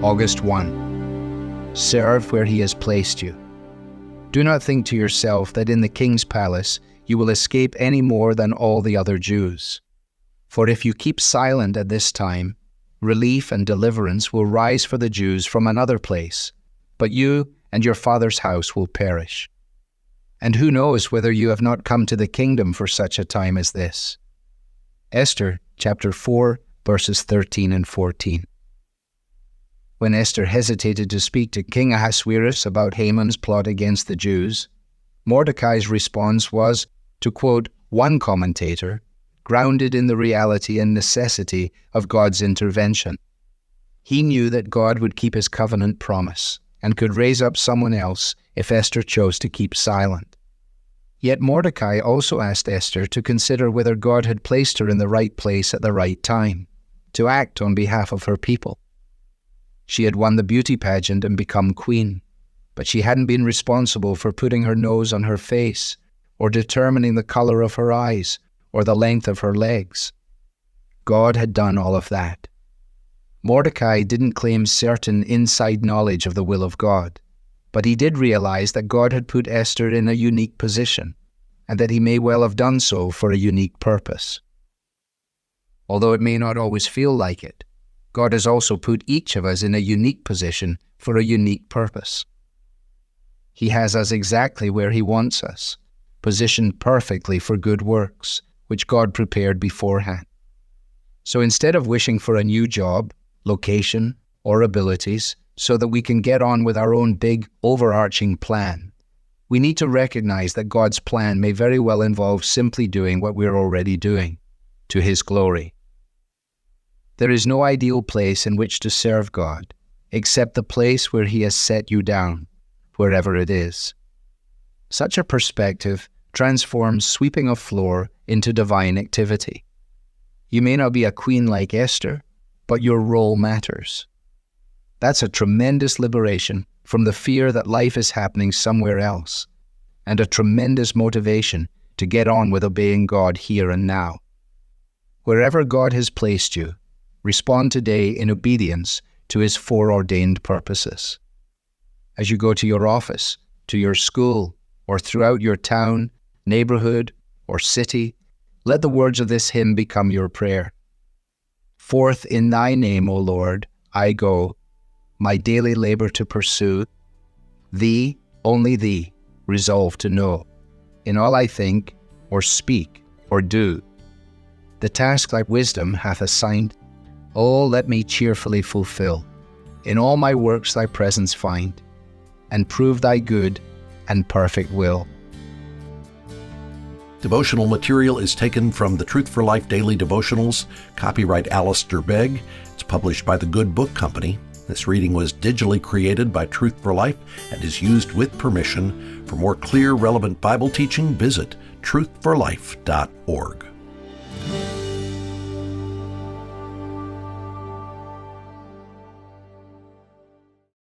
August 1. Serve where he has placed you. Do not think to yourself that in the king's palace you will escape any more than all the other Jews. For if you keep silent at this time, relief and deliverance will rise for the Jews from another place, but you and your father's house will perish. And who knows whether you have not come to the kingdom for such a time as this? Esther chapter 4, verses 13 and 14. When Esther hesitated to speak to King Ahasuerus about Haman's plot against the Jews, Mordecai's response was, to quote one commentator, grounded in the reality and necessity of God's intervention. He knew that God would keep his covenant promise and could raise up someone else if Esther chose to keep silent. Yet Mordecai also asked Esther to consider whether God had placed her in the right place at the right time, to act on behalf of her people. She had won the beauty pageant and become queen, but she hadn't been responsible for putting her nose on her face, or determining the color of her eyes, or the length of her legs. God had done all of that. Mordecai didn't claim certain inside knowledge of the will of God, but he did realize that God had put Esther in a unique position, and that he may well have done so for a unique purpose. Although it may not always feel like it, God has also put each of us in a unique position for a unique purpose. He has us exactly where he wants us, positioned perfectly for good works, which God prepared beforehand. So instead of wishing for a new job, location, or abilities so that we can get on with our own big, overarching plan, we need to recognize that God's plan may very well involve simply doing what we're already doing, to his glory. There is no ideal place in which to serve God, except the place where he has set you down, wherever it is. Such a perspective transforms sweeping a floor into divine activity. You may not be a queen like Esther, but your role matters. That's a tremendous liberation from the fear that life is happening somewhere else, and a tremendous motivation to get on with obeying God here and now. Wherever God has placed you, respond today in obedience to his foreordained purposes. As you go to your office, to your school, or throughout your town, neighborhood, or city, let the words of this hymn become your prayer. Forth in thy name, O Lord, I go, my daily labor to pursue. Thee, only thee, resolve to know, in all I think, or speak, or do. The task thy wisdom hath assigned, oh, let me cheerfully fulfill. In all my works thy presence find, and prove thy good and perfect will. Devotional material is taken from the Truth for Life Daily Devotionals, copyright Alistair Begg. It's published by the Good Book Company. This reading was digitally created by Truth for Life and is used with permission. For more clear, relevant Bible teaching, visit truthforlife.org.